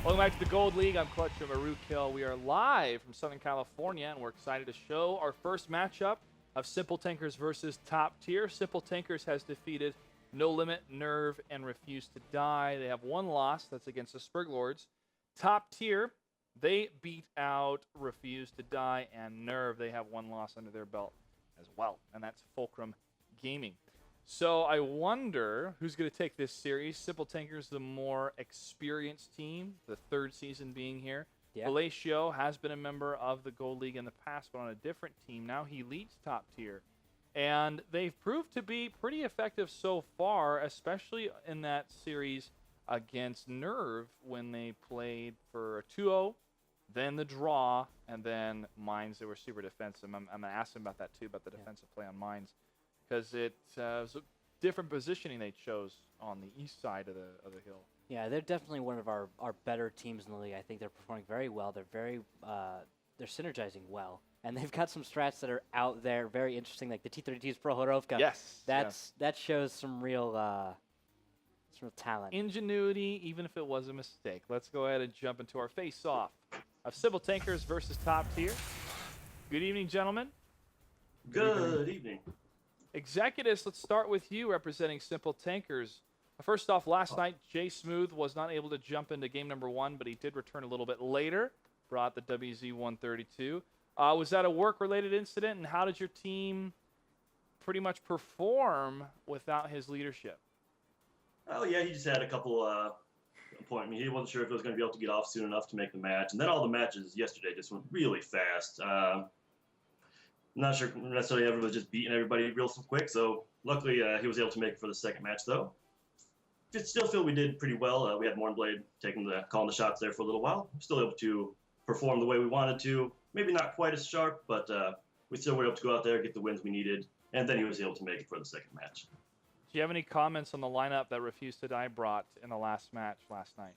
Welcome back to the Gold League. I'm Clutch of Marukill. We are live from Southern California, and we're excited to show our first matchup of Simple Tankers versus Top Tier. Simple Tankers has defeated No Limit, Nerve, and Refuse to Die. They have one loss. That's against the Spurg Lords. Top Tier, they beat out Refuse to Die and Nerve. They have one loss under their belt as well, and that's Fulcrum Gaming. So I wonder who's going to take this series. Simple Tankers, the more experienced team, the third season being here. Yeah. Velatio has been a member of the Gold League in the past, but on a different team. Now he leads Top Tier. And they've proved to be pretty effective so far, especially in that series against Nerve when they played for a 2-0, then the draw, and then Mines. They were super defensive. I'm going to ask them about that too, about the defensive play on Mines. Because it was a different positioning they chose on the east side of the hill. Yeah, they're definitely one of our better teams in the league. I think they're performing very well. They're they're synergizing well, and they've got some strats that are out there, very interesting, like the T-32's Prohorovka. Yes, that shows some real talent. Ingenuity, even if it was a mistake. Let's go ahead and jump into our face-off of Simple Tankers versus Top Tier. Good evening, gentlemen. Good evening. Executives, let's start with you representing Simple Tankers. First off, last night, Jay Smooth was not able to jump into game number 1, but he did return a little bit later, brought the WZ-132. Was that a work-related incident, and how did your team pretty much perform without his leadership? Oh, yeah, he just had a couple appointments. He wasn't sure if he was going to be able to get off soon enough to make the match. And then all the matches yesterday just went really fast. I'm not sure necessarily everyone was just beating everybody real quick, so luckily he was able to make it for the second match, though. I still feel we did pretty well. We had Mornblade calling the shots there for a little while. Still able to perform the way we wanted to. Maybe not quite as sharp, but we still were able to go out there, get the wins we needed, and then he was able to make it for the second match. Do you have any comments on the lineup that Refuse to Die brought in the last match last night?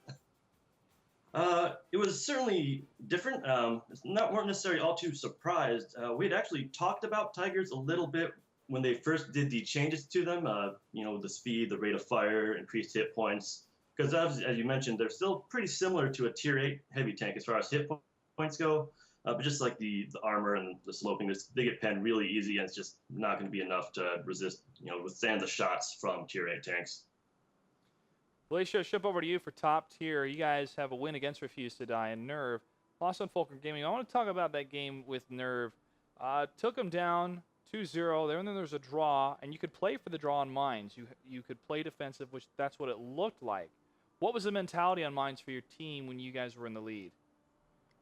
It was certainly different. Weren't necessarily all too surprised. We had actually talked about Tigers a little bit when they first did the changes to them. The speed, the rate of fire, increased hit points. Because as you mentioned, they're still pretty similar to a Tier 8 heavy tank as far as hit points go. But just like the armor and the sloping, they get penned really easy, and it's just not going to be enough to withstand the shots from Tier 8 tanks. Velatio, ship over to you for Top Tier. You guys have a win against Refuse to Die and Nerve. Lost on Fulcrum Gaming. I want to talk about that game with Nerve. Took them down 2-0. Then there's a draw, and you could play for the draw on Mines. You could play defensive, which that's what it looked like. What was the mentality on Mines for your team when you guys were in the lead?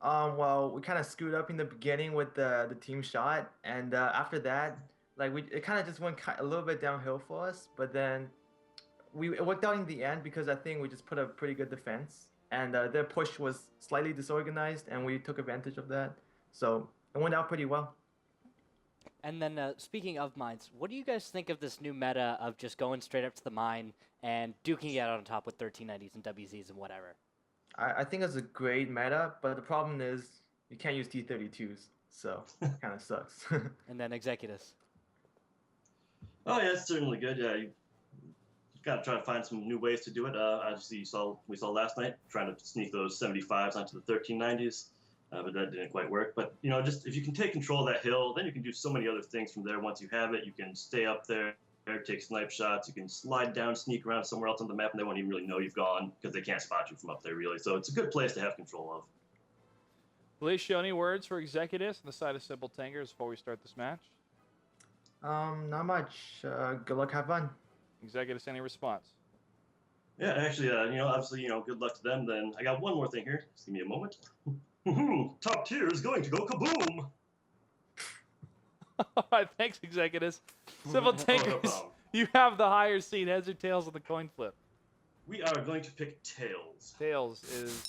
Well, we kind of screwed up in the beginning with the team shot, and after that, it kind of just went a little bit downhill for us. But then it worked out in the end because I think we just put a pretty good defense, and their push was slightly disorganized, and we took advantage of that. So it went out pretty well. And then speaking of mines, what do you guys think of this new meta of just going straight up to the mine and duking it out on top with 1390s and WZs and whatever? I think it's a great meta, but the problem is you can't use T-32s, so it kind of sucks. And then Executives. Oh yeah, it's certainly good. Yeah, you got to try to find some new ways to do it. Obviously, we saw last night trying to sneak those 75s onto the 1390s, but that didn't quite work. But just if you can take control of that hill, then you can do so many other things from there. Once you have it, you can stay up there, take snipe shots. You can slide down, sneak around somewhere else on the map, and they won't even really know you've gone because they can't spot you from up there, really. So it's a good place to have control of. Velatio, any words for Executives on the side of Simple Tankers before we start this match? Not much. Good luck, have fun. Executives, any response? Yeah, actually, obviously, good luck to them. Then I got one more thing here. Just give me a moment. Top Tier is going to go kaboom. All right, thanks, Executives. Simple Tankers, no you have the higher seed. Heads or tails of the coin flip? We are going to pick tails. Tails is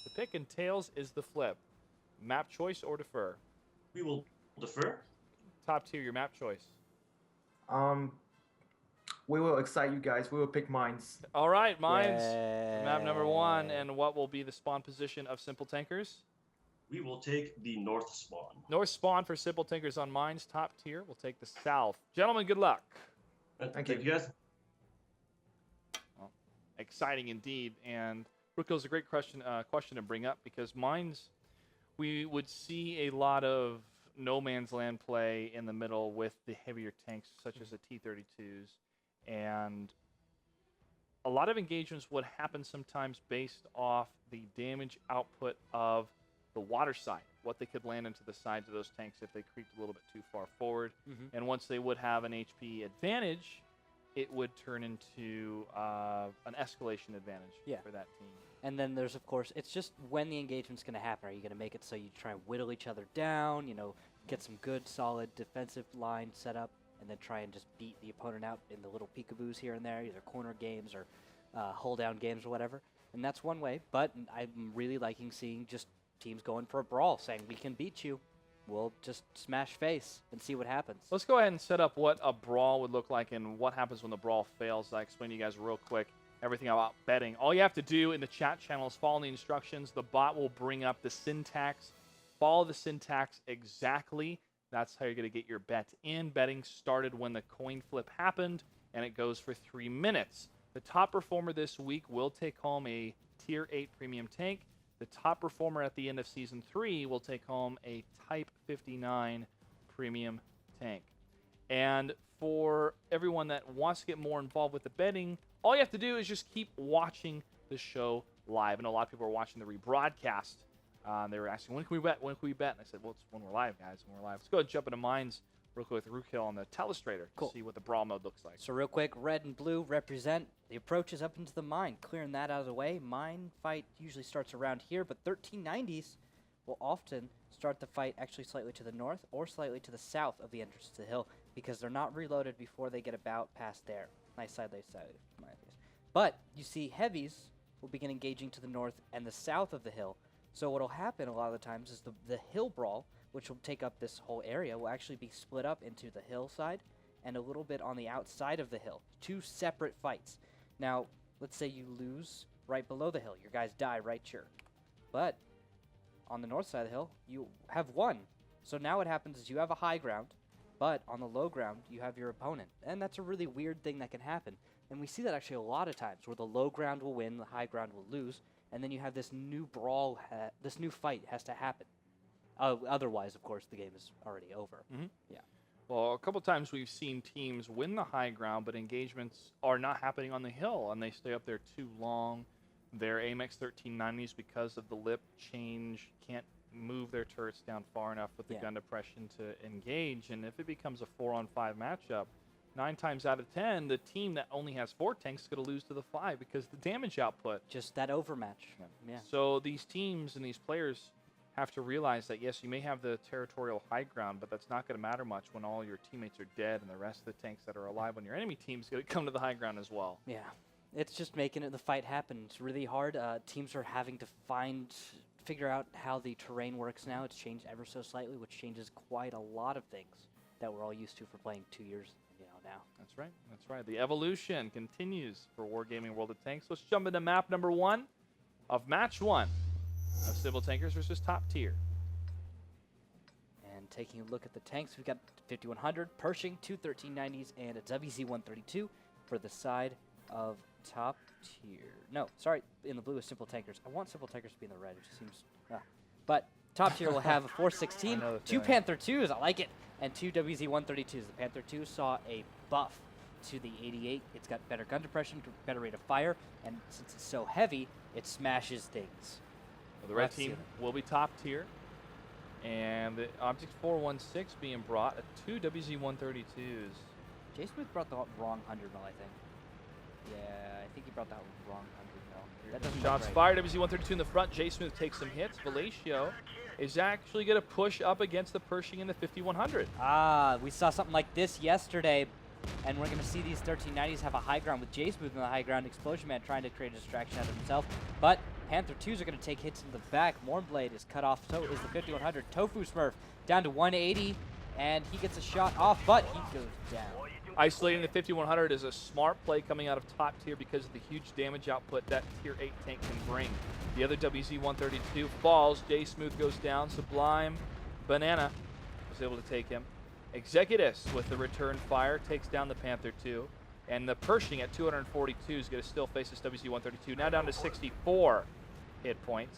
the pick, and tails is the flip. Map choice or defer? We will defer. Top Tier, your map choice. We will excite you guys. We will pick Mines. All right, Mines. Yay. Map number 1, and what will be the spawn position of Simple Tankers? We will take the north spawn. North spawn for Simple Tankers on Mines. Top Tier, we'll take the south. Gentlemen, good luck. Thank you, guys. Well, exciting indeed. And Brookill's a great question to bring up because we would see a lot of no man's land play in the middle with the heavier tanks such as the T-32s, and a lot of engagements would happen sometimes based off the damage output of the water side, what they could land into the sides of those tanks if they creeped a little bit too far forward. And once they would have an HP advantage, it would turn into an escalation advantage for that team. And then there's, of course, it's just when the engagement's going to happen. Are you going to make it so you try and whittle each other down, get some good, solid defensive line set up, and then try and just beat the opponent out in the little peekaboos here and there, either corner games or hold-down games or whatever. And that's one way, but I'm really liking seeing just teams going for a brawl, saying, we can beat you. We'll just smash face and see what happens. Let's go ahead and set up what a brawl would look like and what happens when the brawl fails. I'll explain to you guys real quick everything about betting. All you have to do in the chat channel is follow the instructions. The bot will bring up the syntax. Follow the syntax exactly. That's how you're going to get your bet in. Betting started when the coin flip happened, and it goes for 3 minutes. The top performer this week will take home a Tier 8 premium tank. The top performer at the end of Season 3 will take home a Type 59 premium tank. And for everyone that wants to get more involved with the betting, all you have to do is just keep watching the show live. I know a lot of people are watching the rebroadcast. They were asking, when can we bet? When can we bet? And I said, well, it's when we're live, guys. When we're live. Let's go ahead and jump into mines real quick with Rookhill on the Telestrator to see what the brawl mode looks like. So real quick, red and blue represent the approaches up into the mine. Clearing that out of the way. Mine fight usually starts around here, but 1390s will often start the fight actually slightly to the north or slightly to the south of the entrance to the hill because they're not reloaded before they get about past there. Nice side. But you see heavies will begin engaging to the north and the south of the hill. So what will happen a lot of the times is the hill brawl, which will take up this whole area, will actually be split up into the hillside and a little bit on the outside of the hill. 2 separate fights. Now, let's say you lose right below the hill. Your guys die right here. But on the north side of the hill, you have won. So now what happens is you have a high ground, but on the low ground, you have your opponent. And that's a really weird thing that can happen. And we see that actually a lot of times where the low ground will win, the high ground will lose, and then you have this new brawl, this new fight has to happen. Otherwise, of course, the game is already over. Yeah. Well, a couple times we've seen teams win the high ground, but engagements are not happening on the hill, and they stay up there too long. Their AMX 1390s, because of the lip change, can't move their turrets down far enough with the gun depression to engage. And if it becomes a 4-on-5 matchup, 9 times out of 10, the team that only has 4 tanks is going to lose to the 5 because the damage output. Just that overmatch. Yeah. So these teams and these players have to realize that, yes, you may have the territorial high ground, but that's not going to matter much when all your teammates are dead and the rest of the tanks that are alive on your enemy team is going to come to the high ground as well. Yeah. It's just making the fight happen. It's really hard. Teams are having to figure out how the terrain works now. It's changed ever so slightly, which changes quite a lot of things that we're all used to for playing 2 years now. That's right. That's right. The evolution continues for Wargaming World of Tanks. Let's jump into map number 1 of match 1 of Civil Tankers versus Top Tier. And taking a look at the tanks, we've got 5100, Pershing, 2 1390s, and a WZ-132 for the side of Top Tier. No, sorry, in the blue is Simple Tankers. I want Simple Tankers to be in the red. It just seems... But Top Tier will have a 416, 2 Panther 2s, I like it, and 2 WZ-132s. The Panther 2 saw a buff to the 88. It's got better gun depression, better rate of fire, and since it's so heavy, it smashes things. Well, the red team will be Top Tier, and the Object 416 being brought, 2 WZ-132s. Jay Smith brought the wrong 100 mil, I think. Yeah, I think he brought that wrong 100 mil. That doesn't Shots fired, WZ-132 in the front. Jay Smith takes some hits. Velatio is actually going to push up against the Pershing in the 5100. We saw something like this yesterday, and we're going to see these 1390s have a high ground with Jay Smooth in the high ground. Explosion Man trying to create a distraction out of himself, but Panther 2s are going to take hits in the back. Mornblade is cut off, so is the 5100. Tofu Smurf down to 180, and he gets a shot off, but he goes down. Isolating the 5100 is a smart play coming out of Top Tier because of the huge damage output that Tier 8 tank can bring. The other WZ-132 falls. Jay Smooth goes down. Sublime Banana was able to take him. Executus with the return fire takes down the Panther 2. And the Pershing at 242 is going to still face this WZ-132. Now down to 64 hit points.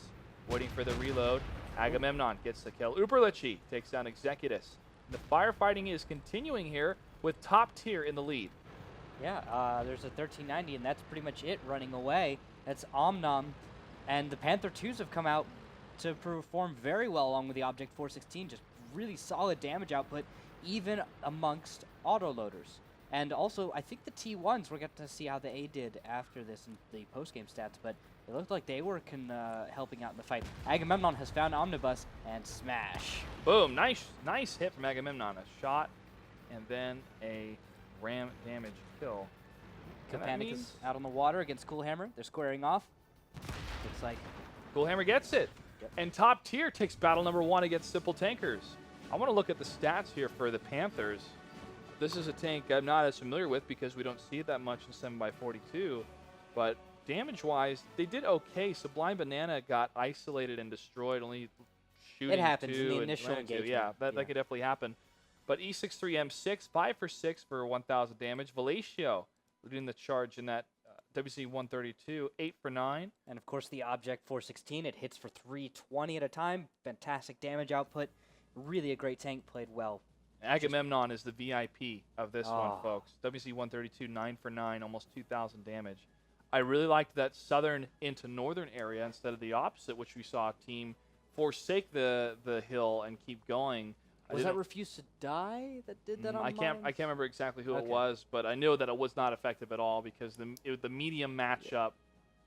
Waiting for the reload. Agamemnon gets the kill. Uberlichi takes down Executus. The firefighting is continuing here with Top Tier in the lead. Yeah, there's a 1390, and that's pretty much it running away. That's Omnom. And the Panther 2s have come out to perform very well along with the Object 416. Just really solid damage output, even amongst autoloaders. And also, I think the T1s, we're going to see how the A did after this in the post-game stats, but it looked like they were helping out in the fight. Agamemnon has found Omnibus and smash. Boom, nice hit from Agamemnon. A shot and then a ram damage kill. Panic is out on the water against Coolhammer. They're squaring off. Looks like Coolhammer gets it. Yep. And Top Tier takes battle number 1 against Simple Tankers. I want to look at the stats here for the Panthers. This is a tank I'm not as familiar with because we don't see it that much in 7x42. But damage-wise, they did okay. Sublime Banana got isolated and destroyed, only shooting it happens in 2 the and initial landing 2. engagement. Yeah, that could definitely happen. But E63M6, 5 for 6 for 1,000 damage. Velatio leading the charge in that WC-132, 8 for 9. And of course the Object 416, it hits for 320 at a time. Fantastic damage output. Really a great tank, played well. Agamemnon is the VIP of this one, Oh. folks. WC-132, 9 for 9, almost 2,000 damage. I really liked that southern into northern area instead of the opposite, which we saw a team forsake the hill and keep going. Was that Refuse to Die that did that on I can't remember exactly who it Okay. was, but I know that it was not effective at all because the medium matchup was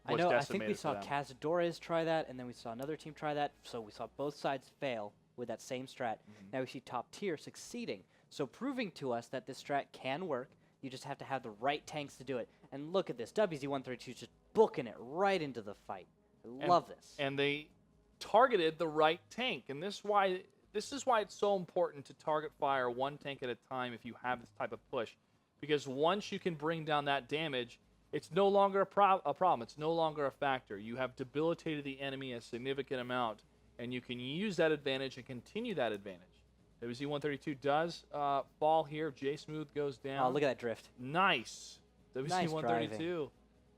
I think we decimated saw for them. Cazadores try that, and then we saw another team try that. So we saw both sides fail with that same strat. Now we see Top Tier succeeding. So proving to us that this strat can work. You just have to have the right tanks to do it. And look at this. WZ-132 is just booking it right into the fight. I love this. And they targeted the right tank, and this is why it's so important to target fire one tank at a time if you have this type of push, because once you can bring down that damage, it's no longer a problem. It's no longer a factor. You have debilitated the enemy a significant amount, and you can use that advantage and continue that advantage. WZ-132 does fall here. J-Smooth goes down. Oh, look at that drift. Nice. WZ-132 driving.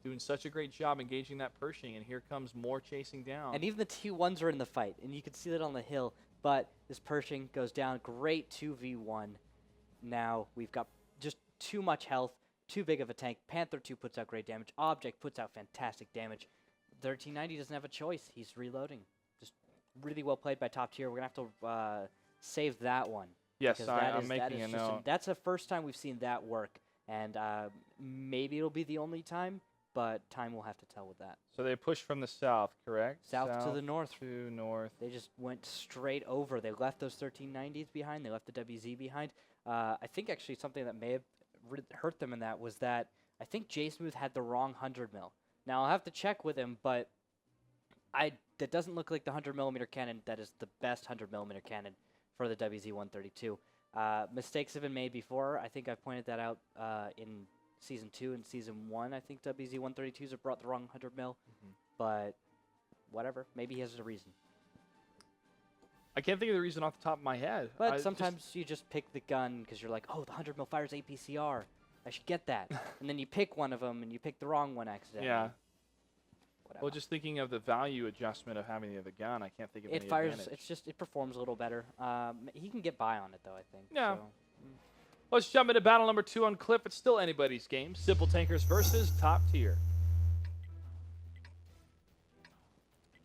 doing such a great job engaging that Pershing, and here comes more chasing down. And even the T1s are in the fight, and you can see that on the hill. But this Pershing goes down. Great 2v1. Now we've got just too much health, too big of a tank. Panther 2 puts out great damage. Object puts out fantastic damage. 1390 doesn't have a choice. He's reloading. Just really well played by Top Tier. We're going to have to save that one. Yes, because I'm making a note. That's the first time we've seen that work. And maybe it'll be the only time, but time will have to tell with that. So they pushed from the south, correct? South to the north. To north. They just went straight over. They left those 1390s behind. They left the WZ behind. I think actually something that may have hurt them in that was that I think J-Smooth had the wrong 100 mil. Now, I'll have to check with him, but that doesn't look like the 100mm cannon that is the best 100mm cannon for the WZ-132. Mistakes have been made before. I think I've pointed that out in Season 2 and Season 1. I think WZ-132s have brought the wrong 100 mil, but whatever. Maybe he has a reason. I can't think of the reason off the top of my head. But sometimes you just pick the gun because you're like, oh, the 100 mil fires APCR. I should get that. And then you pick one of them and you pick the wrong one accidentally. Yeah. Whatever. Well, just thinking of the value adjustment of having the other gun, I can't think of It any fires. advantage. It performs a little better. He can get by on it though, I think. Yeah. So. Let's jump into battle number 2 on Cliff. It's still anybody's game. Simple Tankers versus Top Tier.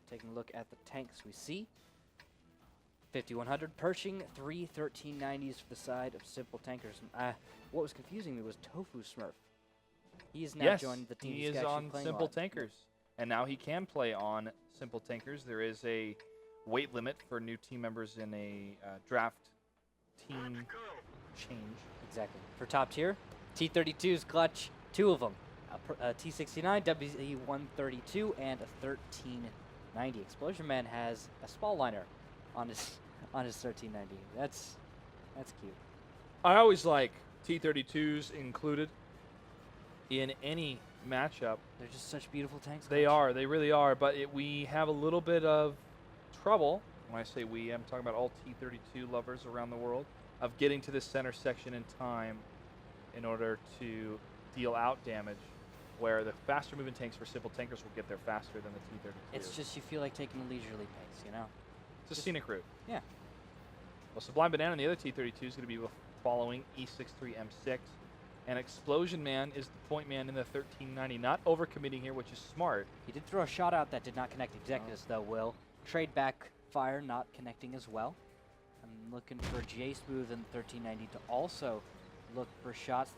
Taking a look at the tanks we see. 5100 Pershing, 3 1390s for the side of Simple Tankers. What was confusing me was Tofu Smurf. He has now joined the team. He He's is actually on playing a Simple lot. Tankers. And now he can play on Simple Tankers. There is a weight limit for new team members in a draft team change. Exactly. For Top Tier, T-32's clutch, 2 of them. A T-69, WZ-132, and a 1390. Explosion Man has a small liner on his 1390. That's cute. I always like T-32s included in any matchup. They're just such beautiful tanks. They Clutch. are. They really are. But we have a little bit of trouble. When I say we, I'm talking about all T-32 lovers around the world, of getting to the center section in time in order to deal out damage, where the faster moving tanks for simple tankers will get there faster than the T-32. It's just you feel like taking a leisurely pace, you know? It's a scenic route. Yeah. Well, Sublime Banana and the other T-32 is going to be following E63M6. And Explosion Man is the point man in the 1390. Not overcommitting here, which is smart. He did throw a shot out that did not connect Executus, though, Will. Trade back fire not connecting as well. I'm looking for J-Smooth in 1390 to also look for shots.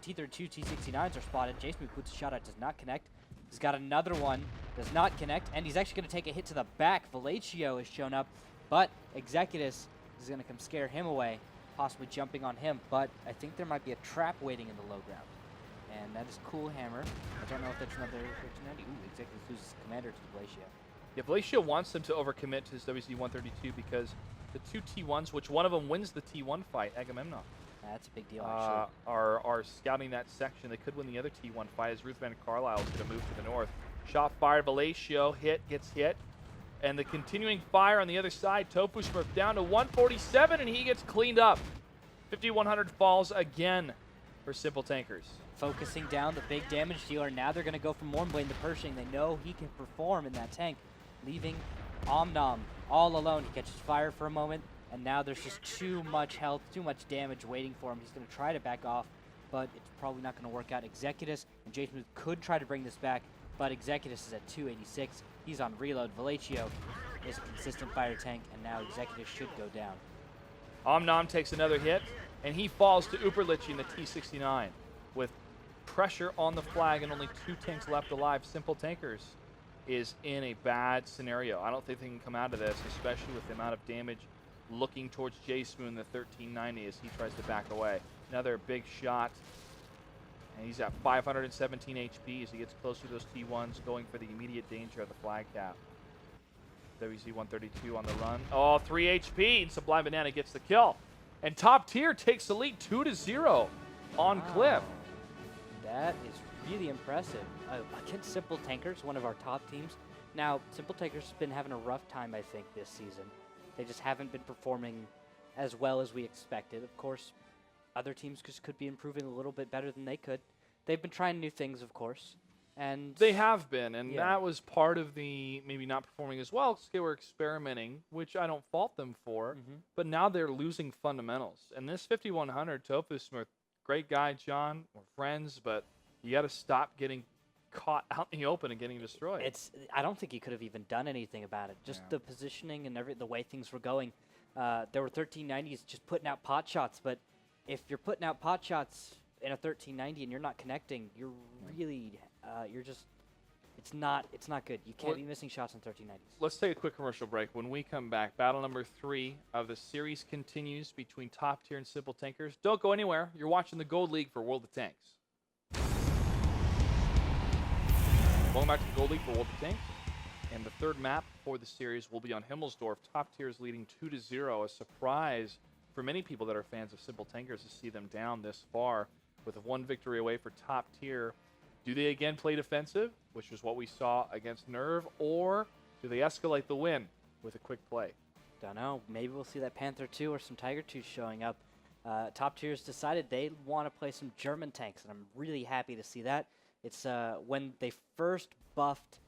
T-32, T-69s are spotted. J-Smooth puts a shot out, does not connect. He's got another one, does not connect, and he's actually going to take a hit to the back. Valleccio has shown up, but Executus is going to come scare him away, possibly jumping on him, but I think there might be a trap waiting in the low ground. And that is Cool Hammer. I don't know if that's another 1390. Ooh, Executus loses commander to Valleccio. Yeah, Valleccio wants him to overcommit to his WZ-132 because the two T1s, which one of them wins the T1 fight, Agamemnon, That's a big deal, actually. are scouting that section. They could win the other T1 fight as Ruth Van Carlisle is going to move to the north. Shot fired, Valleccio gets hit. And the continuing fire on the other side, Tofu Smurf down to 147, and he gets cleaned up. 5100 falls again for Simple Tankers. Focusing down the big damage dealer. Now they're going to go for Mornblade the Pershing. They know he can perform in that tank, leaving Omnom all alone. He catches fire for a moment, and now there's just too much health, too much damage waiting for him. He's going to try to back off, but it's probably not going to work out. Executus and J-Smooth could try to bring this back, but Executus is at 286. He's on reload. Valleccio is a consistent fire tank, and now Executus should go down. Omnom takes another hit, and he falls to Uperlich in the T-69. With pressure on the flag and only 2 tanks left alive, Simple Tankers is in a bad scenario. I don't think they can come out of this, especially with the amount of damage looking towards J-Spoon in the 1390 as he tries to back away. Another big shot, and he's at 517 HP as he gets closer to those T1s, going for the immediate danger of the flag cap. WZ-132 on the run. Oh, 3 HP, and Sublime Banana gets the kill. And Top Tier takes the lead 2-0 on Cliff. That is really impressive. Against Simple Tankers, one of our top teams. Now, Simple Tankers has been having a rough time, I think, this season. They just haven't been performing as well as we expected. Of course, other teams just could be improving a little bit better than they could. They've been trying new things, of course. And they have been, and yeah, that was part of the maybe not performing as well because they were experimenting, which I don't fault them for. But now they're losing fundamentals. And this 5100 Tofu Smith, great guy, John. We're friends, but you got to stop getting caught out in the open and getting destroyed. I don't think he could have even done anything about it. Just the positioning and the way things were going. There were 1390s just putting out pot shots, but if you're putting out pot shots in a 1390 and you're not connecting, you're really it's not good. You can't be missing shots in 1390s. Let's take a quick commercial break. When we come back, battle number 3 of the series continues between Top Tier and Simple Tankers. Don't go anywhere. You're watching the Gold League for World of Tanks. Welcome back to the Gold League for World of Tanks. And the third map for the series will be on Himmelsdorf. Top Tier is leading 2-0. A surprise for many people that are fans of Simple Tankers to see them down this far with a 1 victory away for Top Tier. Do they again play defensive, which is what we saw against Nerve, or do they escalate the win with a quick play? Don't know. Maybe we'll see that Panther 2 or some Tiger 2 showing up. Top Tier's decided they want to play some German tanks, and I'm really happy to see that. It's when they first buffed,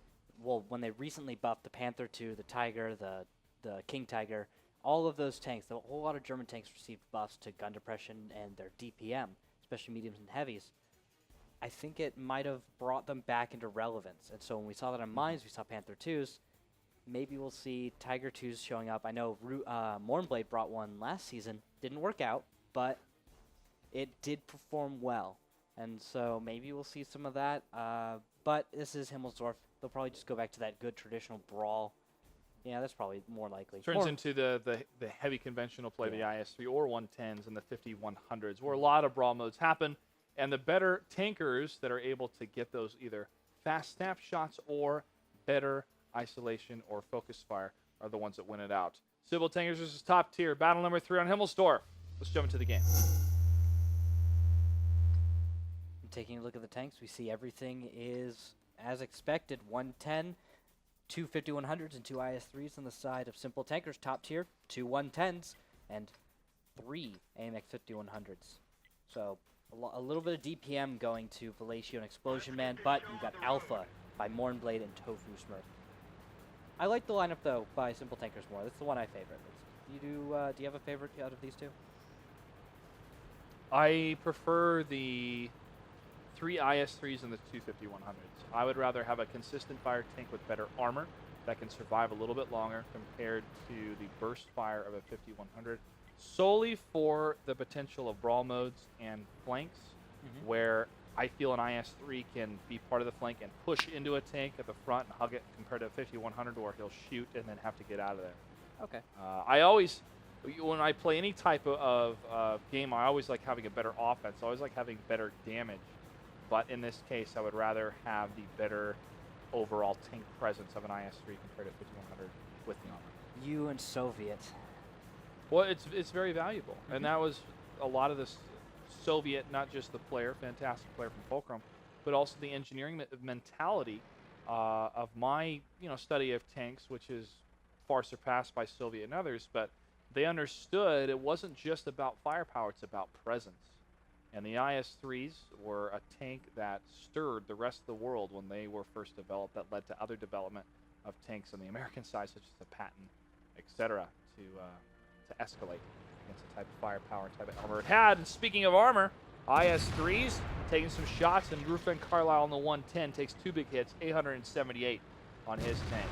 when they recently buffed the Panther 2, the Tiger, the King Tiger, all of those tanks, a whole lot of German tanks received buffs to gun depression and their DPM, especially mediums and heavies. I think it might have brought them back into relevance. And so when we saw that on Mines, we saw Panther 2s. Maybe we'll see Tiger 2s showing up. I know Mornblade brought one last season. Didn't work out, but it did perform well. And so maybe we'll see some of that. But this is Himmelsdorf. They'll probably just go back to that good traditional brawl. Yeah, that's probably more likely. Turns into the heavy conventional play, the IS-3 or 110s and the 5100s, where a lot of brawl modes happen. And the better tankers that are able to get those either fast snapshots or better isolation or focus fire are the ones that win it out. Simple Tankers versus Top Tier, battle number 3 on Himmelsdorf. Let's jump into the game. Taking a look at the tanks, we see everything is as expected. 110, 2 5100s and 2 IS-3s on the side of Simple Tankers. Top Tier, 2 110s and 3 AMX 5100s. So A little bit of DPM going to Velatio and Explosion Man, but you got Alpha by Mornblade and Tofu Smurf. I like the lineup though by Simple Tankers more. That's the one I favorite. Do you have a favorite out of these two? I prefer the 3 IS-3s and the 2 5100s. I would rather have a consistent fire tank with better armor that can survive a little bit longer compared to the burst fire of a 5100, solely for the potential of brawl modes and flanks, where I feel an IS-3 can be part of the flank and push into a tank at the front and hug it, compared to a 5100 where he'll shoot and then have to get out of there. Okay. I always, when I play any type of game, I always like having a better offense. I always like having better damage. But in this case, I would rather have the better overall tank presence of an IS-3 compared to 5100 with the armor. You and Soviet. Well, it's very valuable. And that was a lot of this Soviet, not just the player, fantastic player from Fulcrum, but also the engineering mentality of my study of tanks, which is far surpassed by Soviet and others, but they understood it wasn't just about firepower, it's about presence. And the IS-3s were a tank that stirred the rest of the world when they were first developed, that led to other development of tanks on the American side, such as the Patton, etc., to escalate against the type of firepower and type of armor it had. And speaking of armor, IS-3s taking some shots, and Rufen Carlisle on the 110 takes 2 big hits, 878 on his tank.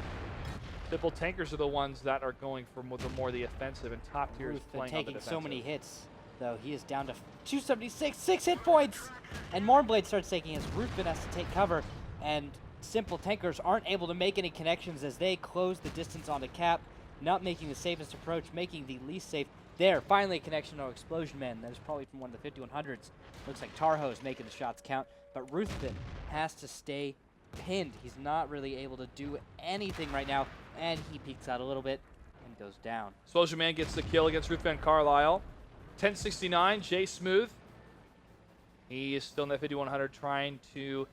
Simple Tankers are the ones that are going for the offensive, and top tier is playing on the taking defensive. so many hits, though. He is down to 276, 6 hit points, and Mornblade starts taking his. Rufen has to take cover, and Simple Tankers aren't able to make any connections as they close the distance onto Cap, not making the safest approach, making the least safe. There, finally a connection to Explosion Man. That is probably from one of the 5100s. Looks like Tarho's making the shots count, but Ruthven has to stay pinned. He's not really able to do anything right now, and he peeks out a little bit and goes down. Explosion Man gets the kill against Ruthven Carlisle. 1069, Jay Smooth. He is still in that 5100 trying to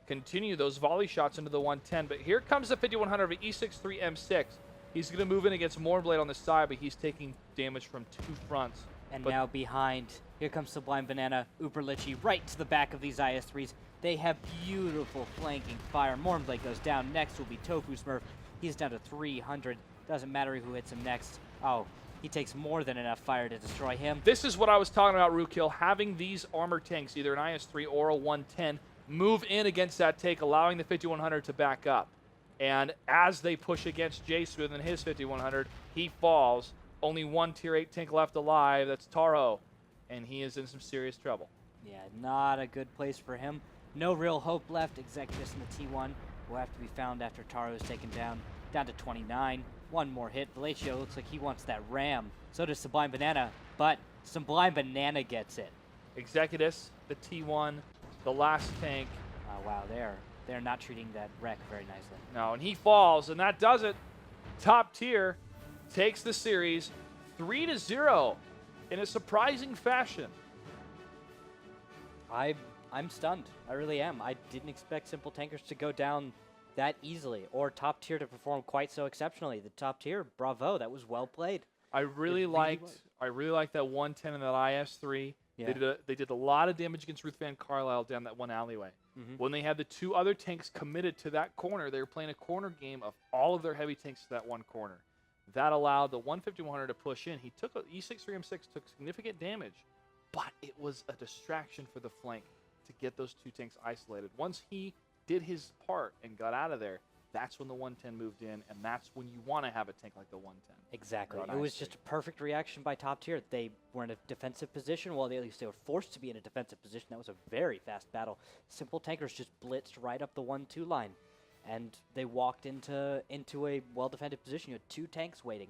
continue those volley shots into the 110, but here comes the 5100 of an E63 M6. He's going to move in against Mornblade on the side, but he's taking damage from 2 fronts. And now behind, here comes Sublime Banana, Uberlichi, right to the back of these IS-3s. They have beautiful flanking fire. Mornblade goes down. Next will be Tofu Smurf. He's down to 300. Doesn't matter who hits him next. Oh, he takes more than enough fire to destroy him. This is what I was talking about, Rookhill, having these armor tanks, either an IS-3 or a 110, move in against that tank, allowing the 5100 to back up. And as they push against Jay Smooth and his 5100, he falls. Only one Tier 8 tank left alive. That's Tarho. And he is in some serious trouble. Yeah, not a good place for him. No real hope left. Executus in the T1 will have to be found after Taro is taken down to 29. One more hit. Velatio looks like he wants that ram. So does Sublime Banana, but Sublime Banana gets it. Executus, the T1, the last tank. Oh, wow, they're not treating that wreck very nicely. No, and he falls, and that does it. Top Tier takes the series 3-0 in a surprising fashion. I'm stunned. I really am. I didn't expect Simple Tankers to go down that easily, or Top Tier to perform quite so exceptionally. The Top Tier, bravo, that was well played. I really liked that 110 and that IS-3. Yeah. They did a lot of damage against Ruth Van Carlisle down that one alleyway. When they had the 2 other tanks committed to that corner, they were playing a corner game of all of their heavy tanks to that one corner. That allowed the 15100 to push in. He took E63M6 took significant damage, but it was a distraction for the flank to get those 2 tanks isolated. Once he did his part and got out of there, that's when the 110 moved in, and that's when you want to have a tank like the 110. Exactly. It was just a perfect reaction by Top Tier. They were in a defensive position. Well, at least they were forced to be in a defensive position. That was a very fast battle. Simple Tankers just blitzed right up the 1-2 line, and they walked into a well-defended position. You had 2 tanks waiting.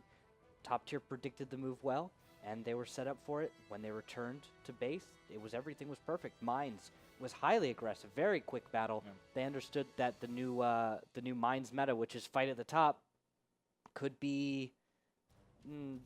Top Tier predicted the move well, and they were set up for it. When they returned to base, everything was perfect. Mines was highly aggressive, very quick battle. Yeah. They understood that the new Mines meta, which is fight at the top, could be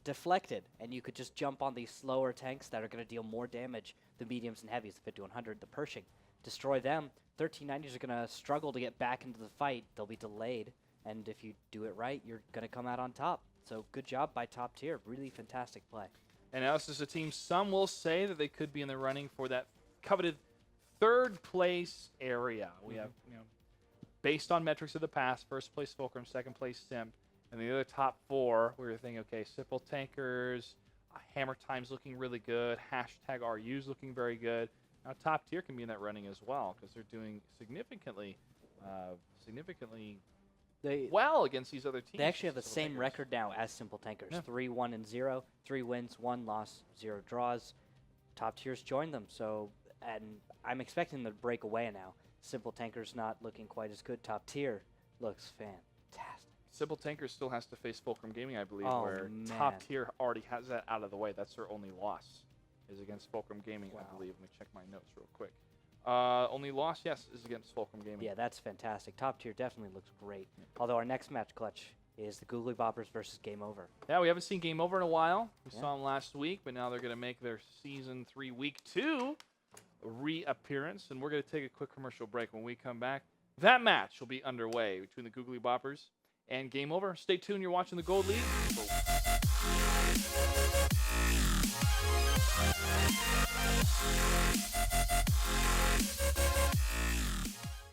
deflected, and you could just jump on these slower tanks that are going to deal more damage. The mediums and heavies, the 5100, the Pershing, destroy them. 1390s are going to struggle to get back into the fight. They'll be delayed, and if you do it right, you're going to come out on top. So good job by Top Tier. Really fantastic play. And us as a team, some will say that they could be in the running for that coveted third place area. We have, based on metrics of the past, first place Fulcrum, second place Simp, and the other top 4, we were thinking, okay, Simple Tankers, Hammer Time's looking really good, hashtag RU's looking very good. Now top tier can be in that running as well because they're doing significantly well against these other teams. They actually have the Simple same Tankers. record now as Simple Tankers. Yeah. 3-1-0, 3 wins, 1 loss, 0 draws. Top tiers joined them, so and I'm expecting them to break away now. Simple Tankers not looking quite as good. Top tier looks fantastic. Simple Tankers still has to face Fulcrum Gaming, I believe, Oh, where man. top tier already has that out of the way. That's their only loss, is against Fulcrum Gaming, Wow. I believe. Let me check my notes real quick. Only loss, yes, is against Fulcrum Gaming. Yeah, that's fantastic. Top tier definitely looks great. Although our next match, Clutch, is the Googly Boppers versus Game Over. Yeah, we haven't seen Game Over in a while. We Yeah. saw them last week, but now they're going to make their Season 3 Week 2 reappearance, and we're going to take a quick commercial break. When we come back, that match will be underway between the Googly Boppers and Game Over. Stay tuned. You're watching the Gold League.